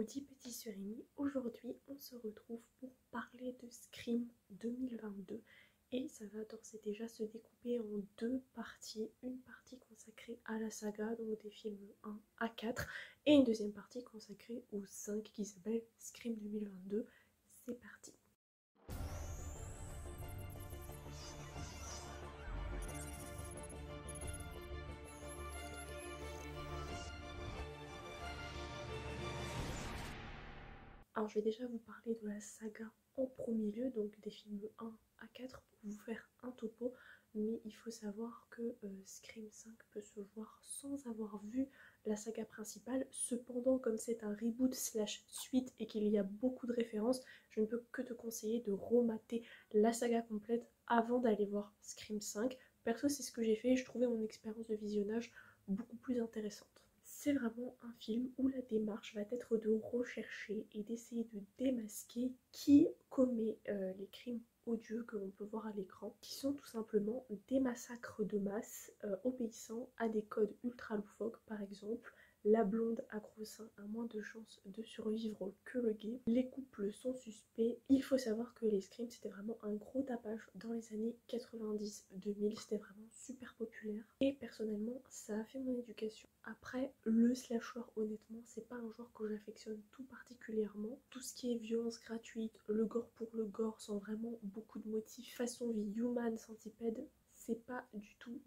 Petit Petit Surimi, aujourd'hui on se retrouve pour parler de Scream 2022 et ça va d'ores et déjà se découper en deux parties, une partie consacrée à la saga, donc des films 1 à 4 et une deuxième partie consacrée aux 5 qui s'appelle Scream 2022. C'est parti. Alors je vais déjà vous parler de la saga en premier lieu, donc des films 1 à 4 pour vous faire un topo, mais il faut savoir que Scream 5 peut se voir sans avoir vu la saga principale. Cependant, comme c'est un reboot slash suite et qu'il y a beaucoup de références, je ne peux que te conseiller de remater la saga complète avant d'aller voir Scream 5. Perso, c'est ce que j'ai fait et je trouvais mon expérience de visionnage beaucoup plus intéressante. C'est vraiment un film où la démarche va être de rechercher et d'essayer de démasquer qui commet les crimes odieux que l'on peut voir à l'écran, qui sont tout simplement des massacres de masse obéissant à des codes ultra loufoques, par exemple la blonde à gros seins a moins de chances de survivre que le gay. Les couples sont suspects. Il faut savoir que les scrims c'était vraiment un gros tapage dans les années 90-2000. C'était vraiment super populaire. Et personnellement, ça a fait mon éducation. Après, le slasher, honnêtement, c'est pas un genre que j'affectionne tout particulièrement. Tout ce qui est violence gratuite, le gore pour le gore, sans vraiment beaucoup de motifs, façon vie human, centipède, c'est pas du tout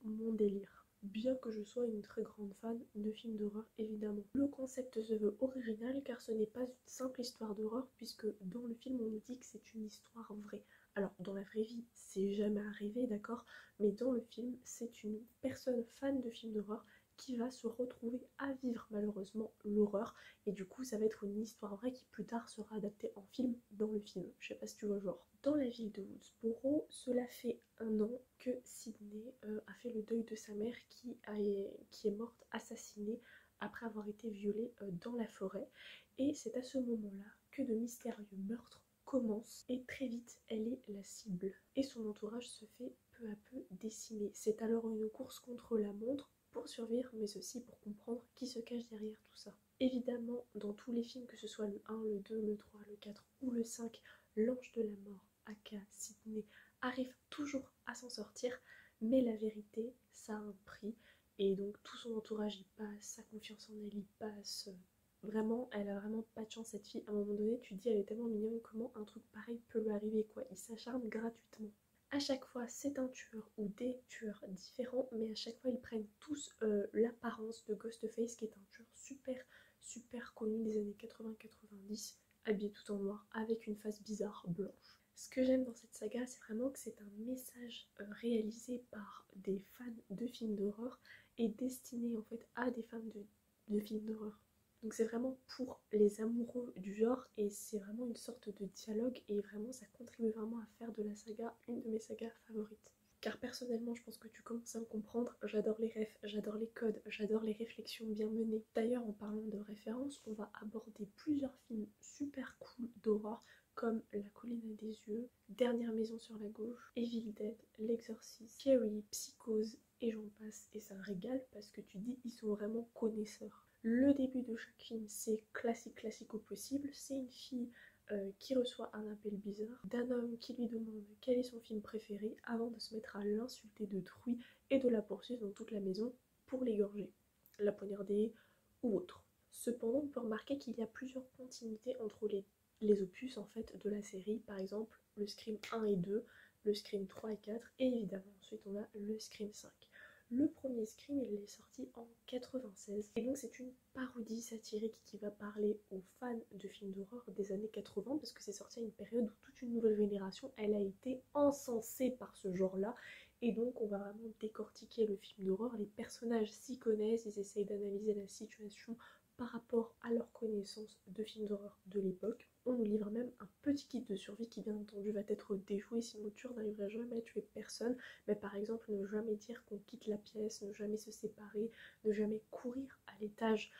mon délire. Bien que je sois une très grande fan de films d'horreur, évidemment. Le concept se veut original car ce n'est pas une simple histoire d'horreur puisque dans le film on nous dit que c'est une histoire vraie. Alors dans la vraie vie c'est jamais arrivé, d'accord, mais dans le film c'est une personne fan de films d'horreur qui va se retrouver à vivre malheureusement l'horreur et du coup ça va être une histoire vraie qui plus tard sera adaptée en film dans le film. Je sais pas si tu vois le genre. Dans la ville de Woodsboro, cela fait un an que Sydney a fait le deuil de sa mère qui est morte assassinée après avoir été violée dans la forêt. Et c'est à ce moment-là que de mystérieux meurtres commencent et très vite elle est la cible. Et son entourage se fait peu à peu décimer. C'est alors une course contre la montre pour survivre mais aussi pour comprendre qui se cache derrière tout ça. Évidemment, dans tous les films, que ce soit le 1, le 2, le 3, le 4 ou le 5, l'ange de la mort, aka Sydney, arrive toujours à s'en sortir, mais la vérité, ça a un prix, et donc tout son entourage y passe, sa confiance en elle y passe. Vraiment, elle a vraiment pas de chance cette fille. À un moment donné, tu te dis elle est tellement mignonne, comment un truc pareil peut lui arriver quoi. Il s'acharne gratuitement. À chaque fois, c'est un tueur ou des tueurs différents, mais à chaque fois, ils prennent tous l'apparence de Ghostface, qui est un tueur super connu des années 80-90, habillé tout en noir, avec une face bizarre blanche. Ce que j'aime dans cette saga, c'est vraiment que c'est un message réalisé par des fans de films d'horreur et destiné en fait à des fans de films d'horreur. Donc c'est vraiment pour les amoureux du genre et c'est vraiment une sorte de dialogue et vraiment ça contribue vraiment à faire de la saga une de mes sagas favorites. Car personnellement, je pense que tu commences à me comprendre, j'adore les refs, j'adore les codes, j'adore les réflexions bien menées. D'ailleurs, en parlant de références, on va aborder plusieurs films super cool d'horreur comme La colline à des yeux, Dernière maison sur la gauche, Evil Dead, L'Exorciste, Carrie, Psychose et j'en passe. Et ça régale parce que tu dis ils sont vraiment connaisseurs. Le début de chaque film, c'est classique au possible. C'est une fille qui reçoit un appel bizarre d'un homme qui lui demande quel est son film préféré avant de se mettre à l'insulter de truie et de la poursuivre dans toute la maison pour l'égorger, la poignarder ou autre. Cependant, on peut remarquer qu'il y a plusieurs continuités entre les opus en fait de la série, par exemple le Scream 1 et 2, le Scream 3 et 4 et évidemment ensuite on a le Scream 5. Le premier Scream, il est sorti en 96 et donc c'est une parodie satirique qui va parler aux fans de films d'horreur des années 80 parce que c'est sorti à une période où toute une nouvelle génération, elle a été encensée par ce genre-là et donc on va vraiment décortiquer le film d'horreur. Les personnages s'y connaissent, ils essayent d'analyser la situation par rapport à leur connaissance de films d'horreur de l'époque. On nous livre même un petit kit de survie qui bien entendu va être déjoué, sinon le tueur n'arriverait jamais à tuer personne. Mais par exemple, ne jamais dire qu'on quitte la pièce, ne jamais se séparer, ne jamais courir à l'étage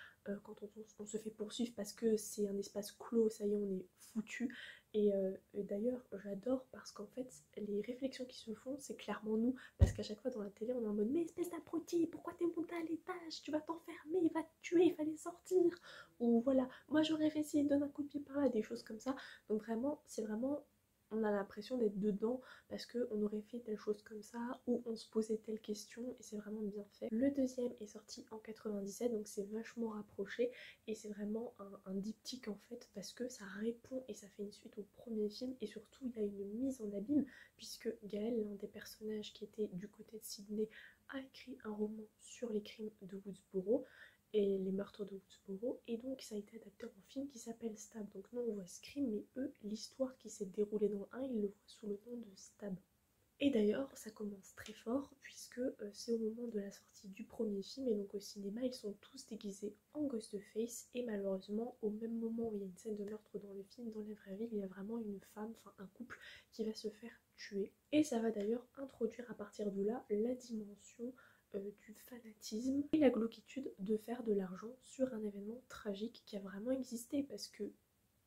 quand on se fait poursuivre parce que c'est un espace clos, ça y est, on est foutu. Et d'ailleurs, j'adore parce qu'en fait, les réflexions qui se font, c'est clairement nous. Parce qu'à chaque fois dans la télé, on est en mode mais espèce d'abruti, pourquoi t'es monté à l'étage? Tu vas t'enfermer, il va te tuer, il fallait sortir. Ou voilà, moi j'aurais fait ci, donne un coup de pied par là, des choses comme ça. Donc vraiment, c'est vraiment, on a l'impression d'être dedans parce qu'on aurait fait telle chose comme ça ou on se posait telle question et c'est vraiment bien fait. Le deuxième est sorti en 97 donc c'est vachement rapproché et c'est vraiment un diptyque en fait parce que ça répond et ça fait une suite au premier film et surtout il y a une mise en abîme puisque Gaël, l'un des personnages qui était du côté de Sydney, a écrit un roman sur les crimes de Woodsboro et les meurtres de Woodsboro et donc ça a été adapté en film qui s'appelle Stab. Donc nous on voit Scream mais eux l'histoire qui s'est déroulée dans le 1 ils le voient sous le nom de Stab. Et d'ailleurs ça commence très fort puisque c'est au moment de la sortie du premier film et donc au cinéma ils sont tous déguisés en Ghostface et malheureusement au même moment où il y a une scène de meurtre dans le film, dans la vraie vie il y a vraiment une femme, enfin un couple qui va se faire tuer. Et ça va d'ailleurs introduire à partir de là la dimension du fanatisme et la glauquitude de faire de l'argent sur un événement tragique qui a vraiment existé parce que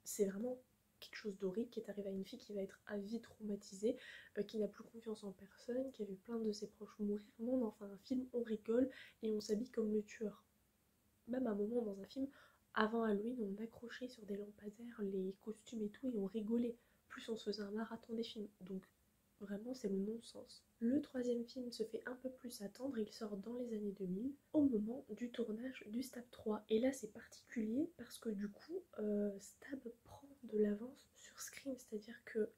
c'est vraiment quelque chose d'horrible qui est arrivé à une fille qui va être à vie traumatisée, qui n'a plus confiance en personne, qui a vu plein de ses proches mourir. Non, enfin un film, on rigole et on s'habille comme le tueur. Même à un moment dans un film, avant Halloween, on accrochait sur des lampadaires les costumes et tout et on rigolait. Plus on se faisait un marathon des films. Donc vraiment c'est le non-sens. Le troisième film se fait un peu plus attendre, il sort dans les années 2000 au moment du tournage du Stab 3. Et là c'est particulier parce que du coup Stab prend de l'avance sur Scream, c'est-à-dire que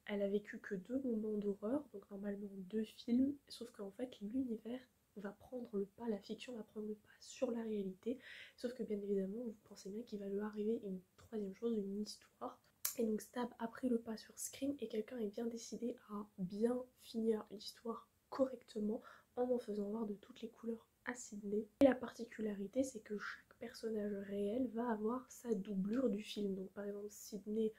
elle a vécu que 2 moments d'horreur, donc normalement 2 films, sauf qu'en fait l'univers va prendre le pas, la fiction va prendre le pas sur la réalité, sauf que bien évidemment vous pensez bien qu'il va lui arriver une troisième chose, une histoire. Et donc Stab a pris le pas sur Scream et quelqu'un est bien décidé à bien finir l'histoire correctement en faisant voir de toutes les couleurs à Sydney. Et la particularité c'est que chaque personnage réel va avoir sa doublure du film. Donc par exemple Sydney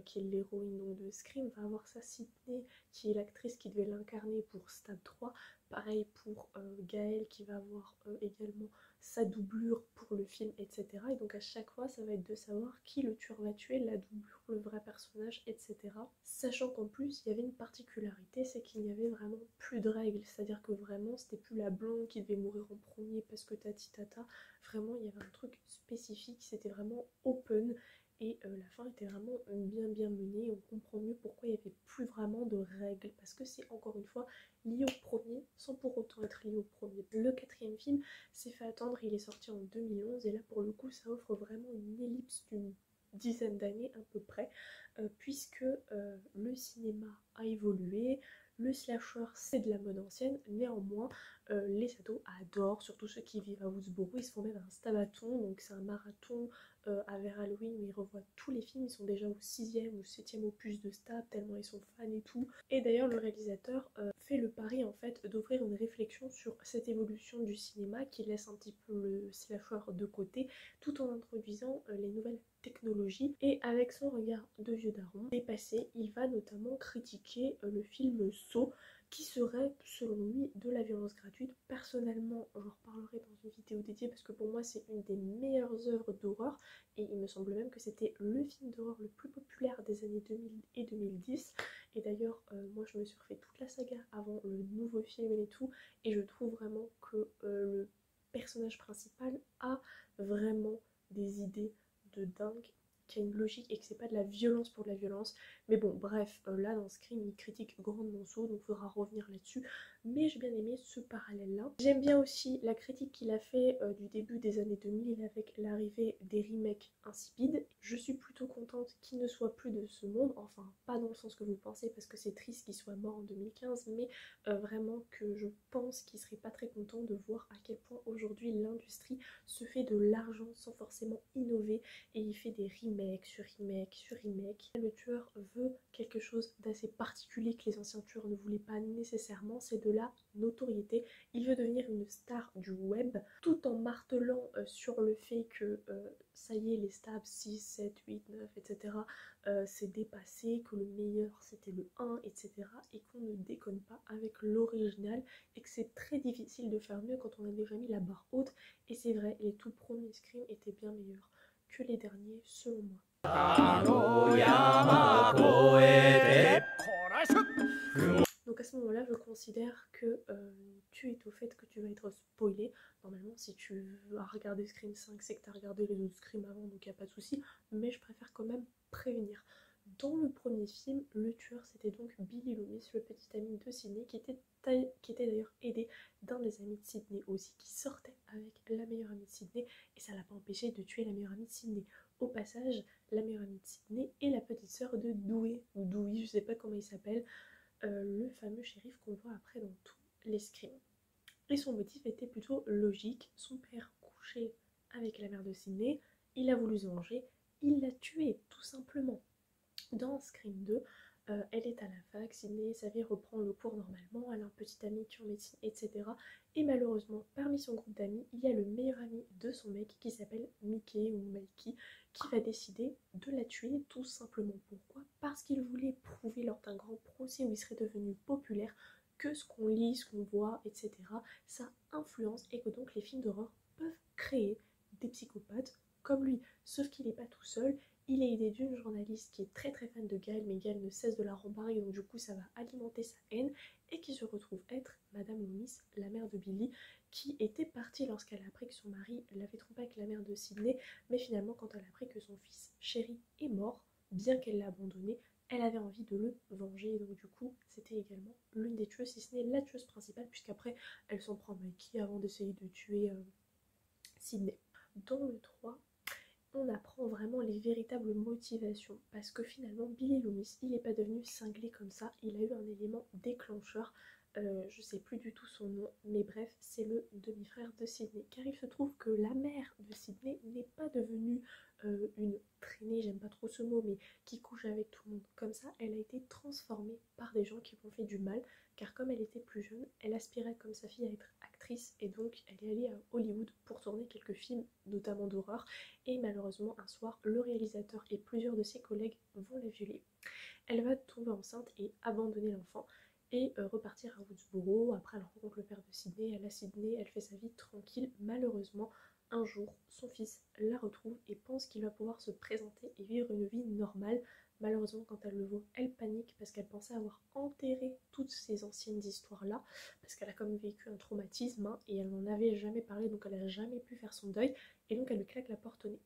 qui est l'héroïne de Scream va avoir sa Sydney qui est l'actrice qui devait l'incarner pour Stab 3. Pareil pour Gaëlle qui va avoir également sa doublure pour le film, etc. Et donc à chaque fois, ça va être de savoir qui le tueur va tuer, la doublure, le vrai personnage, etc. Sachant qu'en plus, il y avait une particularité, c'est qu'il n'y avait vraiment plus de règles. C'est-à-dire que vraiment, c'était plus la blonde qui devait mourir en premier parce que tati tata. Vraiment, il y avait un truc spécifique, c'était vraiment open. Et la fin était vraiment bien menée. On comprend mieux pourquoi il n'y avait plus vraiment de règles. Parce que c'est encore une fois lié au premier sans pour autant être lié au premier. Le quatrième film s'est fait attendre, il est sorti en 2011 et là pour le coup ça offre vraiment une ellipse d'une dizaine d'années à peu près puisque le cinéma a évolué, le slasher c'est de la mode ancienne, néanmoins les ados adorent, surtout ceux qui vivent à Woodsboro, ils se font même un stabathon, donc c'est un marathon vers Halloween où ils revoient tous les films, ils sont déjà au 6e ou 7e opus de Stab tellement ils sont fans et tout. Et d'ailleurs le réalisateur fait le pari en fait d'offrir une réflexion sur cette évolution du cinéma qui laisse un petit peu le slasher de côté tout en introduisant les nouvelles technologies et avec son regard de vieux daron dépassé, il va notamment critiquer le film Saw qui serait selon lui de la violence gratuite. Personnellement j'en reparlerai dans une vidéo dédiée parce que pour moi c'est une des meilleures œuvres d'horreur et il me semble même que c'était le film d'horreur le plus populaire des années 2000 et 2010 et d'ailleurs moi je me suis refait toute la saga avant le nouveau film et tout et je trouve vraiment que le personnage principal a vraiment des idées de dingue, qui a une logique et que c'est pas de la violence pour de la violence. Mais bon, bref, là dans Scream, il critique grandement Saw, donc il faudra revenir là-dessus. Mais j'ai bien aimé ce parallèle-là. J'aime bien aussi la critique qu'il a fait du début des années 2000 avec l'arrivée des remakes insipides. Je suis plutôt contente qu'il ne soit plus de ce monde, enfin pas dans le sens que vous pensez parce que c'est triste qu'il soit mort en 2015, mais vraiment que je pense qu'il serait pas très content de voir à quel point aujourd'hui l'industrie se fait de l'argent sans forcément innover et il fait des remakes sur remakes sur remakes. Le tueur veut quelque chose d'assez particulier que les anciens tueurs ne voulaient pas nécessairement, c'est de la notoriété. Il veut devenir une star du web tout en martelant sur le fait que ça y est, les stabs 6, 7, 8, 9, etc. C'est dépassé, que le meilleur c'était le 1, etc. Et qu'on ne déconne pas avec l'original et que c'est très difficile de faire mieux quand on a déjà mis la barre haute. Et c'est vrai, les tout premiers Scream étaient bien meilleurs que les derniers selon moi. Donc à ce moment-là, je considère que tu es au fait que tu vas être spoilé. Normalement, si tu as regardé Scream 5, c'est que tu as regardé les autres Scream avant, donc il n'y a pas de souci. Mais je préfère quand même prévenir. Dans le premier film, le tueur c'était donc Billy Loomis, le petit ami de Sidney, qui était d'ailleurs aidé d'un des amis de Sidney aussi, qui sortait avec la meilleure amie de Sidney, et ça l'a pas empêché de tuer la meilleure amie de Sidney. Au passage, la meilleure amie de Sidney est la petite sœur de Dewey, ou Dewey, je sais pas comment il s'appelle, le fameux shérif qu'on voit après dans tous les Scream. Et son motif était plutôt logique. Son père couchait avec la mère de Sidney, il a voulu se venger, il l'a tuée tout simplement. Dans Scream 2, elle est à la fac, Sidney, sa vie reprend le cours normalement, elle a un petit ami qui est en médecine, etc. Et malheureusement, parmi son groupe d'amis, il y a le meilleur ami de son mec qui s'appelle Mickey ou Mikey, qui va décider de la tuer tout simplement. Pourquoi? Parce qu'il voulait prouver lors d'un grand procès où il serait devenu populaire que ce qu'on lit, ce qu'on voit, etc., ça influence et que donc les films d'horreur peuvent créer des psychopathes comme lui. Sauf qu'il n'est pas tout seul. Il est aidé d'une journaliste qui est très très fan de Gail, mais Gail ne cesse de la rembarrer, donc du coup ça va alimenter sa haine, et qui se retrouve être Madame Loomis, la mère de Billy, qui était partie lorsqu'elle a appris que son mari l'avait trompé avec la mère de Sidney, mais finalement quand elle a appris que son fils chéri est mort, bien qu'elle l'ait abandonné, elle avait envie de le venger, et donc du coup c'était également l'une des tueuses, si ce n'est la tueuse principale, puisqu'après elle s'en prend Mikey avant d'essayer de tuer Sidney. Dans le 3, on apprend vraiment les véritables motivations, parce que finalement Billy Loomis il n'est pas devenu cinglé comme ça, il a eu un élément déclencheur, je sais plus du tout son nom, mais bref c'est le demi-frère de Sidney, car il se trouve que la mère de Sidney n'est pas devenue une traînée, j'aime pas trop ce mot, mais qui couche avec tout le monde comme ça, elle a été transformée par des gens qui lui ont fait du mal, car comme elle était plus jeune, elle aspirait comme sa fille à être actrice, et donc elle est allée à Hollywood pour tourner quelques films, notamment d'horreur, et malheureusement un soir le réalisateur et plusieurs de ses collègues vont la violer. Elle va tomber enceinte et abandonner l'enfant et repartir à Woodsboro. Après elle rencontre le père de Sidney, elle a Sidney, elle fait sa vie tranquille. Malheureusement un jour son fils la retrouve et pense qu'il va pouvoir se présenter et vivre une vie normale. Malheureusement quand elle le voit elle panique parce qu'elle pensait avoir enterré toutes ces anciennes histoires là, parce qu'elle a comme vécu un traumatisme hein, et elle n'en avait jamais parlé, donc elle n'a jamais pu faire son deuil, et donc elle lui claque la porte au nez.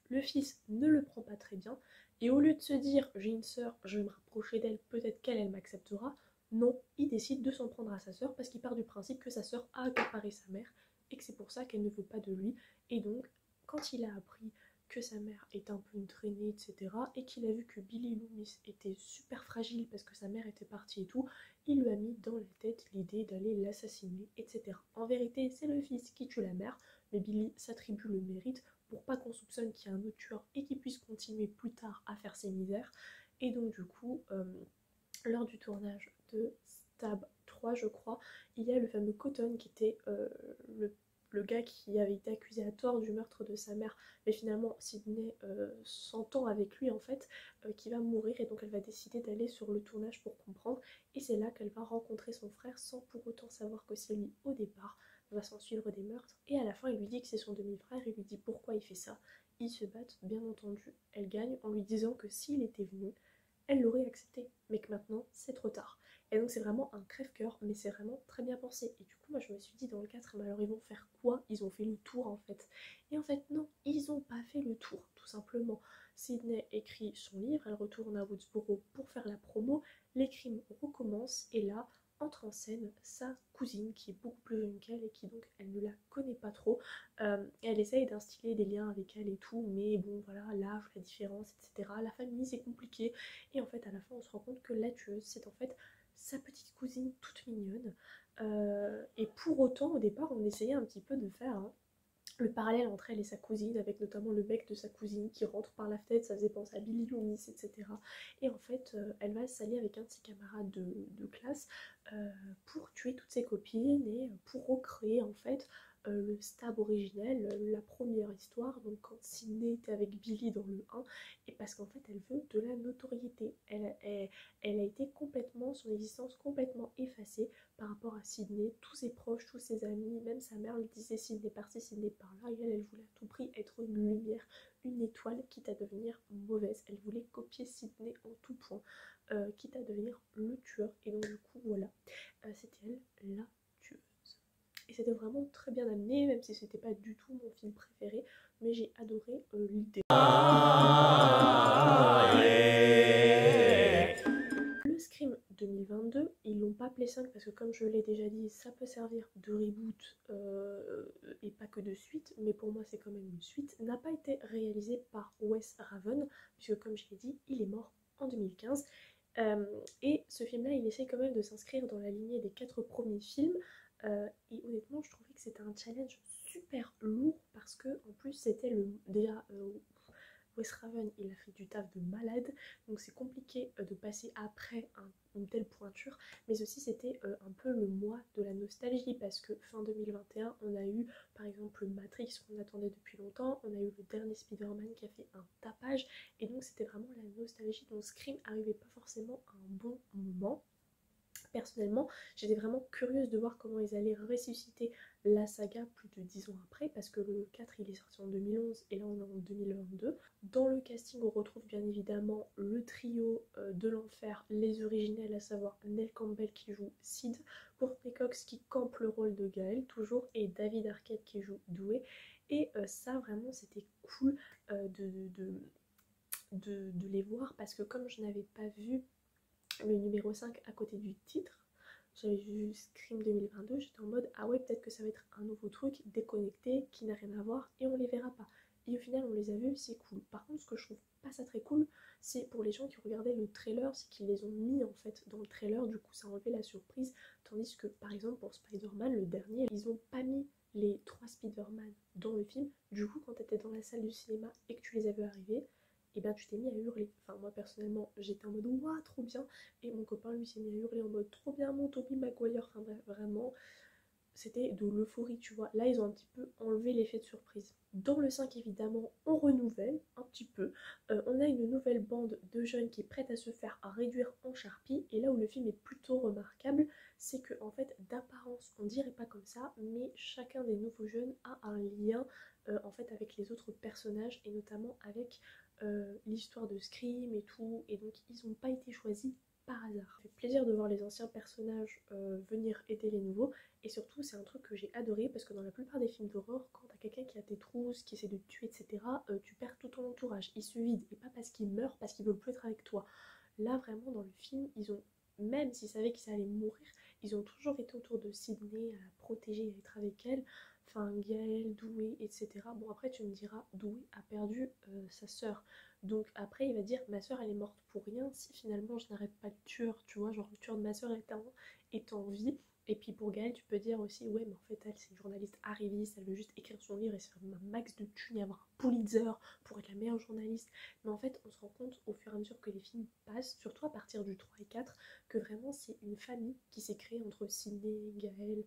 Le fils ne le prend pas très bien, et au lieu de se dire j'ai une sœur, je vais me rapprocher d'elle, peut-être qu'elle m'acceptera, non, il décide de s'en prendre à sa sœur parce qu'il part du principe que sa sœur a accaparé sa mère et que c'est pour ça qu'elle ne veut pas de lui. Et donc quand il a appris que sa mère était un peu une traînée, etc., et qu'il a vu que Billy Loomis était super fragile parce que sa mère était partie et tout, il lui a mis dans la tête l'idée d'aller l'assassiner, etc. En vérité, c'est le fils qui tue la mère, mais Billy s'attribue le mérite pour pas qu'on soupçonne qu'il y a un autre tueur et qu'il puisse continuer plus tard à faire ses misères. Et donc du coup, lors du tournage de Stab 3 je crois, il y a le fameux Cotton qui était le gars qui avait été accusé à tort du meurtre de sa mère, mais finalement Sidney s'entend avec lui en fait, qui va mourir, et donc elle va décider d'aller sur le tournage pour comprendre, et c'est là qu'elle va rencontrer son frère sans pour autant savoir que c'est lui au départ. Va s'en suivre des meurtres, et à la fin il lui dit que c'est son demi-frère, il lui dit pourquoi il fait ça. Ils se battent, bien entendu, elle gagne en lui disant que s'il était venu, elle l'aurait accepté, mais que maintenant c'est trop tard. Et donc c'est vraiment un crève-cœur, mais c'est vraiment très bien pensé. Et du coup moi je me suis dit dans le 4, mais alors ils vont faire quoi? Ils ont fait le tour en fait. Et en fait non, ils n'ont pas fait le tour, tout simplement. Sidney écrit son livre, elle retourne à Woodsboro pour faire la promo, les crimes recommencent, et là entre en scène sa cousine qui est beaucoup plus jeune qu'elle et qui donc elle ne la connaît pas trop. Elle essaye d'instiller des liens avec elle et tout, mais bon voilà, l'âge, la différence, etc. La famille c'est compliqué, et en fait à la fin on se rend compte que la tueuse c'est en fait sa petite cousine toute mignonne. Et pour autant au départ on essayait un petit peu de faire le parallèle entre elle et sa cousine, avec notamment le mec de sa cousine qui rentre par la fenêtre, ça faisait penser à Billy Loomis, etc. Et en fait, elle va s'allier avec un de ses camarades de classe pour tuer toutes ses copines et pour recréer en fait le stab originel, la première histoire, donc quand Sydney était avec Billy dans le 1, et parce qu'en fait elle veut de la notoriété. Elle a été complètement, son existence complètement effacée par rapport à Sydney, tous ses proches, tous ses amis, même sa mère lui disait Sydney par-ci, Sydney par-là, et elle voulait à tout prix être une lumière, une étoile, quitte à devenir mauvaise. Elle voulait copier Sydney en tout point, quitte à devenir le tueur, et donc du coup voilà, c'était elle, la tueuse. Et c'était vraiment très bien amené, même si c'était pas du tout mon film préféré, mais j'ai adoré l'idée. Le Scream 2022, ils l'ont pas appelé 5 parce que comme je l'ai déjà dit, ça peut servir de reboot et pas que de suite, mais pour moi c'est quand même une suite, n'a pas été réalisé par Wes Raven, puisque comme je l'ai dit, il est mort en 2015. Et ce film-là, il essaie quand même de s'inscrire dans la lignée des 4 premiers films. Et honnêtement, je trouvais que c'était un challenge super lourd parce que en plus c'était déjà Wes Raven, il a fait du taf de malade, donc c'est compliqué de passer après une telle pointure, mais aussi c'était un peu le mois de la nostalgie parce que fin 2021, on a eu par exemple Matrix qu'on attendait depuis longtemps, on a eu le dernier Spider-Man qui a fait un tapage, et donc c'était vraiment la nostalgie, donc Scream arrivait pas forcément à un bon moment. Personnellement, j'étais vraiment curieuse de voir comment ils allaient ressusciter la saga plus de 10 ans après, parce que le 4 il est sorti en 2011 et là on est en 2022. Dans le casting, on retrouve bien évidemment le trio de l'enfer, les originels, à savoir Nell Campbell qui joue Sid, Courtney Cox qui campe le rôle de Gaël toujours, et David Arquette qui joue Dewey. Et ça vraiment c'était cool de les voir, parce que comme je n'avais pas vu le numéro 5 à côté du titre, j'avais vu Scream 2022, j'étais en mode ah ouais, peut-être que ça va être un nouveau truc déconnecté qui n'a rien à voir et on les verra pas. Et au final on les a vus, c'est cool. Par contre ce que je trouve pas ça très cool, c'est pour les gens qui regardaient le trailer, c'est qu'ils les ont mis en fait dans le trailer, du coup ça a enlevé la surprise, tandis que par exemple pour Spider-Man, le dernier, ils ont pas mis les 3 Spider-Man dans le film. Du coup quand tu étais dans la salle du cinéma et que tu les as vus arriver, et ben tu t'es mis à hurler. Enfin moi personnellement j'étais en mode ouah trop bien, et mon copain lui s'est mis à hurler en mode trop bien mon Tobey Maguire. Enfin bref, vraiment c'était de l'euphorie, tu vois. Là ils ont un petit peu enlevé l'effet de surprise. Dans le 5 évidemment on renouvelle un petit peu. On a une nouvelle bande de jeunes qui est prête à se faire réduire en charpie, et là où le film est plutôt remarquable, c'est que en fait d'apparence on dirait pas comme ça, mais chacun des nouveaux jeunes a un lien en fait avec les autres personnages, et notamment avec l'histoire de Scream et tout, et donc ils n'ont pas été choisis par hasard. Ça fait plaisir de voir les anciens personnages venir aider les nouveaux, et surtout c'est un truc que j'ai adoré parce que dans la plupart des films d'horreur, quand t'as quelqu'un qui a des trousses, qui essaie de te tuer, etc., tu perds tout ton entourage, il se vide, et pas parce qu'il meurt, parce qu'ils veulent plus être avec toi. Là vraiment dans le film, ils ont, même s'ils savaient qu'ils allaient mourir, ils ont toujours été autour de Sydney, à la protéger, à être avec elle. Enfin, Gaël, Doué, etc. Bon, après, tu me diras, Doué a perdu sa sœur. Donc, après, il va dire, ma sœur, elle est morte pour rien si finalement je n'arrête pas le tueur, tu vois. Genre, le tueur de ma sœur est en vie. Et puis pour Gaëlle, tu peux dire aussi, ouais, mais en fait, elle, c'est une journaliste arriviste, elle veut juste écrire son livre et se faire un max de thunes et avoir un Pulitzer pour être la meilleure journaliste. Mais en fait, on se rend compte au fur et à mesure que les films passent, surtout à partir du 3 et 4, que vraiment c'est une famille qui s'est créée entre Sydney, Gaëlle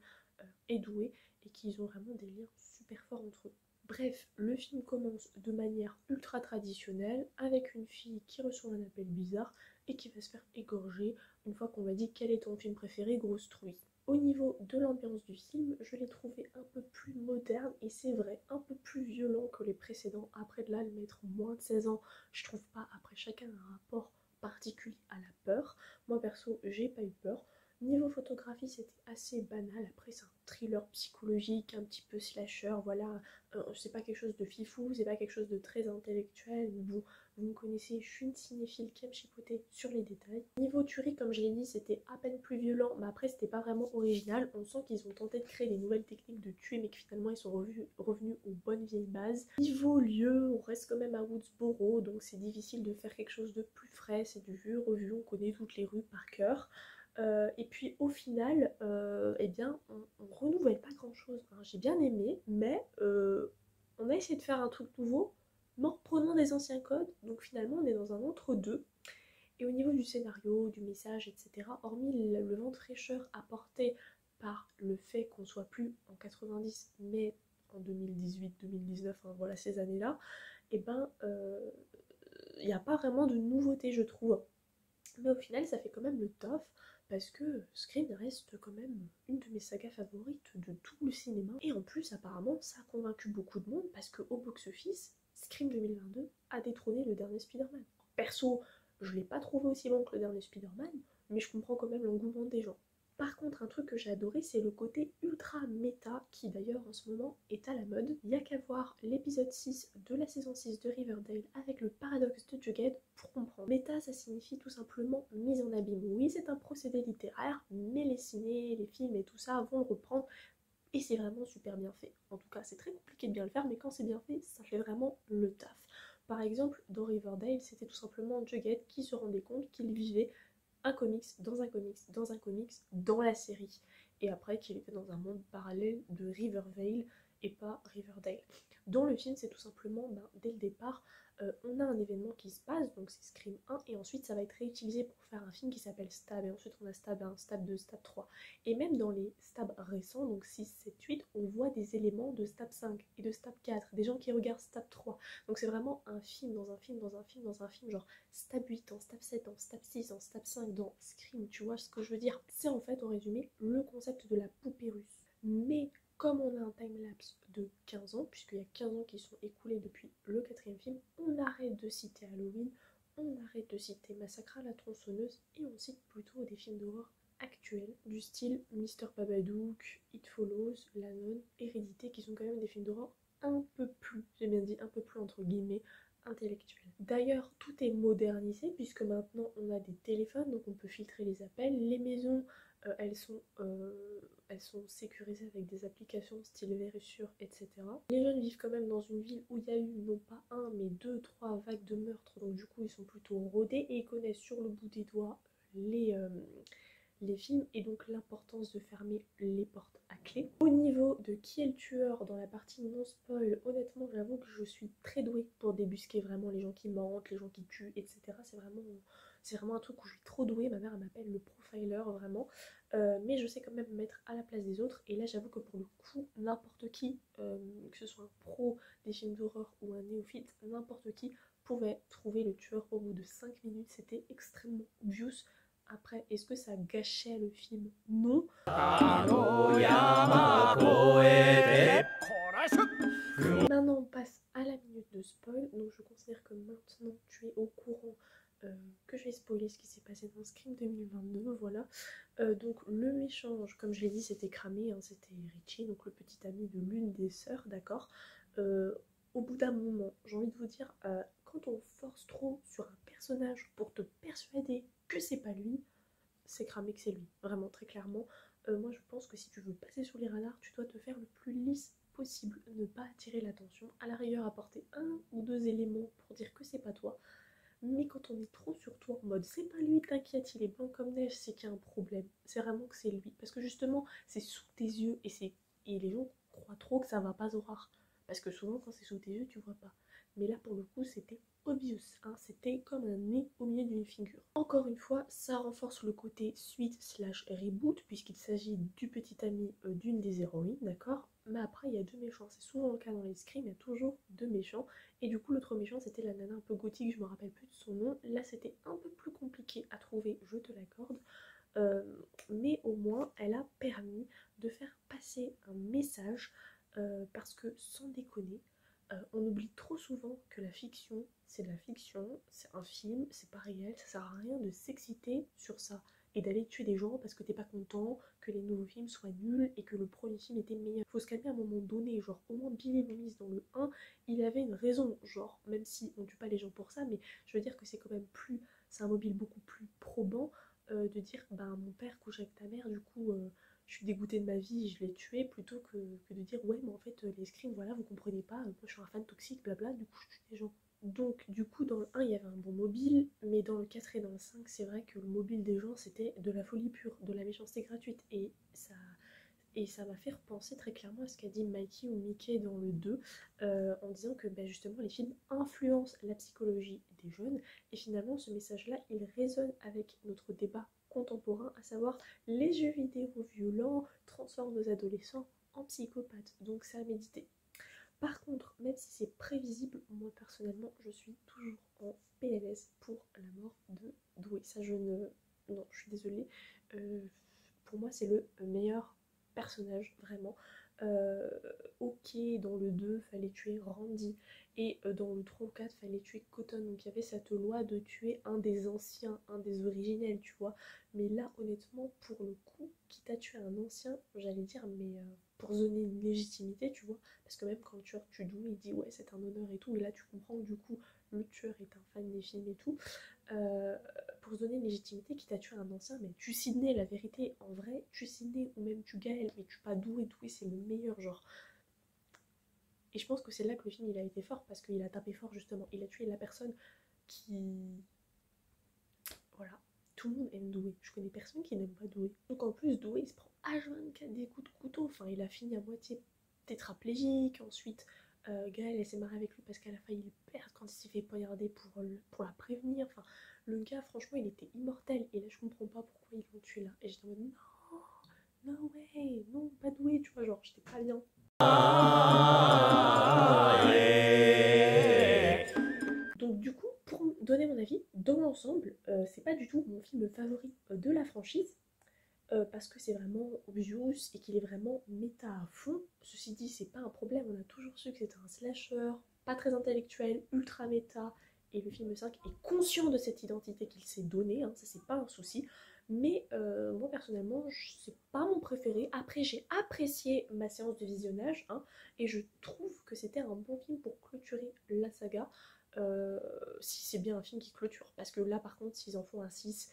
et Doué, et qu'ils ont vraiment des liens super forts entre eux. Bref, le film commence de manière ultra traditionnelle, avec une fille qui reçoit un appel bizarre et qui va se faire égorger une fois qu'on m'a dit quel est ton film préféré, grosse trouille. Au niveau de l'ambiance du film, je l'ai trouvé un peu plus moderne, et c'est vrai, un peu plus violent que les précédents. Après de là, le mettre moins de 16 ans, je trouve pas. Après, chacun a un rapport particulier à la peur. Moi perso, j'ai pas eu peur. Niveau photographie, c'était assez banal. Après, c'est un thriller psychologique, un petit peu slasher, voilà. C'est pas quelque chose de fifou, c'est pas quelque chose de très intellectuel. Bon, vous me connaissez, je suis une cinéphile qui aime chipoter sur les détails. Niveau tuerie, comme je l'ai dit, c'était à peine plus violent, mais après, c'était pas vraiment original. On sent qu'ils ont tenté de créer des nouvelles techniques de tuer, mais que finalement, ils sont revenus aux bonnes vieilles bases. Niveau lieu, on reste quand même à Woodsboro, donc c'est difficile de faire quelque chose de plus frais. C'est du vu, revu, on connaît toutes les rues par cœur. Et puis au final, eh bien, on renouvelle pas grand chose, hein. J'ai bien aimé, mais on a essayé de faire un truc nouveau, mais en reprenant des anciens codes, donc finalement on est dans un entre-deux. Et au niveau du scénario, du message, etc., hormis le vent de fraîcheur apporté par le fait qu'on soit plus en 90, mais en 2018, 2019, hein, voilà ces années-là, et ben il n'y a pas vraiment de nouveauté, je trouve. Mais au final, ça fait quand même le taf, parce que Scream reste quand même une de mes sagas favorites de tout le cinéma. Et en plus, apparemment, ça a convaincu beaucoup de monde, parce qu'au box-office, Scream 2022 a détrôné le dernier Spider-Man. Perso, je l'ai pas trouvé aussi bon que le dernier Spider-Man, mais je comprends quand même l'engouement des gens. Par contre, un truc que j'ai adoré, c'est le côté ultra méta, qui d'ailleurs en ce moment est à la mode. Il n'y a qu'à voir l'épisode 6 de la saison 6 de Riverdale avec le paradoxe de Jughead pour comprendre. Méta, ça signifie tout simplement mise en abîme. Oui, c'est un procédé littéraire, mais les ciné, les films et tout ça vont le reprendre. Et c'est vraiment super bien fait. En tout cas, c'est très compliqué de bien le faire, mais quand c'est bien fait, ça fait vraiment le taf. Par exemple, dans Riverdale, c'était tout simplement Jughead qui se rendait compte qu'il vivait un comics, dans un comics, dans un comics, dans la série. Et après qu'il était dans un monde parallèle de Rivervale et pas Riverdale. Dans le film, c'est tout simplement, dès le départ, on a un événement qui se passe, donc c'est Scream 1, et ensuite ça va être réutilisé pour faire un film qui s'appelle Stab, et ensuite on a Stab 1, Stab 2, Stab 3. Et même dans les Stab récents, donc 6, 7, 8, on voit des éléments de Stab 5 et de Stab 4, des gens qui regardent Stab 3. Donc c'est vraiment un film dans un film dans un film dans un film, genre Stab 8 en Stab 7 en Stab 6 en Stab 5 dans Scream, tu vois ce que je veux dire? C'est en fait en résumé le concept de la poupée russe. Mais comme on a un timelapse de 15 ans, puisqu'il y a 15 ans qui sont écoulés depuis le quatrième film, on arrête de citer Halloween, on arrête de citer Massacre à la tronçonneuse et on cite plutôt des films d'horreur actuels du style Mr. Babadook, It Follows, La Nonne, Hérédité, qui sont quand même des films d'horreur un peu plus, j'ai bien dit un peu plus entre guillemets, intellectuel. D'ailleurs, tout est modernisé puisque maintenant on a des téléphones, donc on peut filtrer les appels. Les maisons, elles sont sécurisées avec des applications style Verisure, etc. Les jeunes vivent quand même dans une ville où il y a eu non pas un, mais deux, trois vagues de meurtres, donc du coup ils sont plutôt rodés et ils connaissent sur le bout des doigts les films et donc l'importance de fermer les portes à clé. Au niveau de qui est le tueur dans la partie non spoil, honnêtement j'avoue que je suis très douée pour débusquer vraiment les gens qui mentent, les gens qui tuent, etc. C'est vraiment un truc où je suis trop douée, ma mère m'appelle le profiler vraiment, mais je sais quand même me mettre à la place des autres et là j'avoue que pour le coup n'importe qui, que ce soit un pro des films d'horreur ou un néophyte, n'importe qui pouvait trouver le tueur au bout de 5 minutes, c'était extrêmement obvious. Après, est-ce que ça gâchait le film? Non. Maintenant, on passe à la minute de spoil. Donc, je considère que maintenant, tu es au courant que je vais spoiler ce qui s'est passé dans Scream 2022. Voilà. Donc, le méchant, comme je l'ai dit, c'était cramé. Hein, c'était Richie, donc le petit ami de l'une des sœurs, d'accord. Au bout d'un moment, j'ai envie de vous dire, quand on force trop sur un personnage pour te persuader que c'est pas lui, c'est cramé que c'est lui, vraiment très clairement. Moi je pense que si tu veux passer sur les radars, tu dois te faire le plus lisse possible, ne pas attirer l'attention, à la rigueur apporter un ou deux éléments pour dire que c'est pas toi. Mais quand on est trop sur toi en mode c'est pas lui, t'inquiète, il est blanc comme neige, c'est qu'il y a un problème. C'est vraiment que c'est lui. Parce que justement, c'est sous tes yeux et les gens croient trop que ça va pas se voir. Parce que souvent, quand c'est sous tes yeux, tu vois pas. Mais là, pour le coup, c'était obvious. Hein. C'était comme un nez au milieu d'une figure. Encore une fois, ça renforce le côté suite slash reboot, puisqu'il s'agit du petit ami d'une des héroïnes, d'accord. Mais après, il y a deux méchants. C'est souvent le cas dans les scrims, il y a toujours deux méchants. Et du coup, l'autre méchant, c'était la nana un peu gothique, je me rappelle plus de son nom. Là, c'était un peu plus compliqué à trouver, je te l'accorde. Mais au moins, elle a permis de faire passer un message, parce que, sans déconner, on oublie trop souvent que la fiction, c'est de la fiction, c'est un film, c'est pas réel, ça sert à rien de s'exciter sur ça et d'aller tuer des gens parce que t'es pas content, que les nouveaux films soient nuls et que le premier film était meilleur. Faut se calmer à un moment donné, genre au moins Billy Loomis dans le 1, il avait une raison, genre, même si on tue pas les gens pour ça, mais je veux dire que c'est quand même plus, c'est un mobile beaucoup plus probant de dire, mon père couche avec ta mère, du coup je suis dégoûtée de ma vie, je l'ai tué, plutôt que de dire ouais mais en fait les screams, voilà, vous comprenez pas, moi je suis un fan toxique, blabla, du coup je tue des gens. Donc du coup dans le 1 il y avait un bon mobile, mais dans le 4 et dans le 5 c'est vrai que le mobile des gens c'était de la folie pure, de la méchanceté gratuite, et ça, Et ça m'a fait repenser très clairement à ce qu'a dit Mikey ou Mickey dans le 2, en disant que bah, justement les films influencent la psychologie des jeunes. Et finalement ce message-là, il résonne avec notre débat contemporain, à savoir les jeux vidéo violents transforment nos adolescents en psychopathes. Donc c'est à méditer. Par contre, même si c'est prévisible, moi personnellement, je suis toujours en PLS pour la mort de Doué. Ça, je ne... Non, je suis désolée. Pour moi, c'est le meilleur personnage, vraiment. Euh, ok, dans le 2, fallait tuer Randy. Et dans le 3 ou 4, fallait tuer Cotton. Donc il y avait cette loi de tuer un des anciens, un des originels, tu vois. Mais là, honnêtement, pour le coup, quitte à tuer un ancien, j'allais dire, mais pour donner une légitimité, tu vois. Parce que même quand le tueur tue Dou, il dit ouais, c'est un honneur et tout. Mais là, tu comprends que du coup, le tueur est un fan des films et tout. Euh, pour se donner une légitimité, quitte à tuer un ancien, mais tue Sydney, la vérité, en vrai, tue Sydney ou même tue Gaël, mais tue pas Dou et tout, et c'est le meilleur, genre. Et je pense que c'est là que le film il a été fort, parce qu'il a tapé fort justement. Il a tué la personne qui. Voilà. Tout le monde aime Doué. Je connais personne qui n'aime pas Doué. Donc en plus, Doué il se prend H24 des coups de couteau. Enfin, il a fini à moitié tétraplégique. Ensuite, Gaëlle elle s'est mariée avec lui parce qu'elle a failli le perdre quand il s'est fait poignarder pour la prévenir. Enfin, le gars, franchement, il était immortel. Et là, je comprends pas pourquoi ils l'ont tué là. Et j'étais en mode non, no way, non, pas Doué, tu vois, genre, j'étais pas bien. Donc du coup, pour donner mon avis, dans l'ensemble, c'est pas du tout mon film favori de la franchise, parce que c'est vraiment obvious et qu'il est vraiment méta à fond. Ceci dit, c'est pas un problème, on a toujours su que c'était un slasher, pas très intellectuel, ultra méta, et le film 5 est conscient de cette identité qu'il s'est donnée, hein, ça c'est pas un souci. Mais moi personnellement, c'est pas mon préféré. Après, j'ai apprécié ma séance de visionnage, hein, et je trouve que c'était un bon film pour clôturer la saga. Si c'est bien un film qui clôture, parce que là par contre s'ils en font un 6,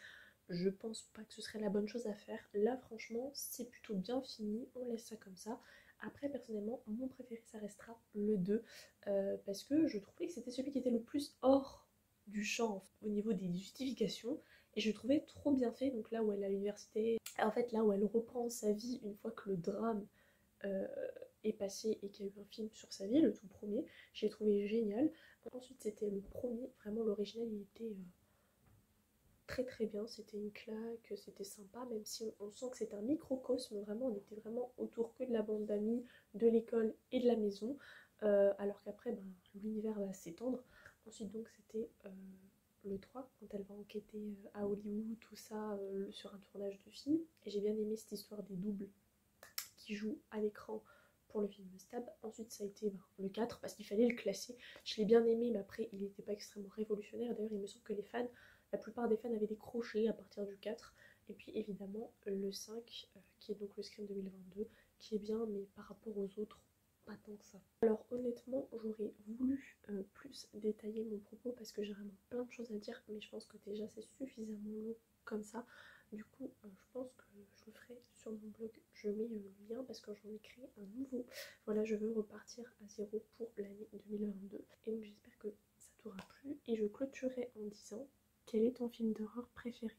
je pense pas que ce serait la bonne chose à faire. Là franchement c'est plutôt bien fini, on laisse ça comme ça. Après personnellement mon préféré ça restera le 2, parce que je trouvais que c'était celui qui était le plus hors du champ au niveau des justifications, et je trouvais trop bien fait. Donc là où elle est à l'université, en fait là où elle reprend sa vie une fois que le drame euh, est passé et qu'il y a eu un film sur sa vie, le tout premier, j'ai trouvé génial. Ensuite c'était le premier, vraiment l'original il était très très bien, c'était une claque, c'était sympa, même si on sent que c'est un microcosme, vraiment on était vraiment autour que de la bande d'amis, de l'école et de la maison, alors qu'après ben, l'univers va s'étendre. Ensuite donc c'était le 3 quand elle va enquêter à Hollywood, tout ça, sur un tournage de film, et j'ai bien aimé cette histoire des doubles qui jouent à l'écran pour le film Stab. Ensuite ça a été le 4 parce qu'il fallait le classer. Je l'ai bien aimé, mais après il n'était pas extrêmement révolutionnaire. D'ailleurs il me semble que les fans, la plupart des fans avaient décroché à partir du 4. Et puis évidemment le 5 qui est donc le Scream 2022, qui est bien, mais par rapport aux autres pas tant que ça. Alors honnêtement j'aurais voulu plus détailler mon propos parce que j'ai vraiment plein de choses à dire, mais je pense que déjà c'est suffisamment long comme ça. Du coup, je pense que je le ferai sur mon blog. Je mets le lien parce que j'en ai créé un nouveau. Voilà, je veux repartir à zéro pour l'année 2022. Et donc j'espère que ça t'aura plu. Et je clôturerai en disant, quel est ton film d'horreur préféré ?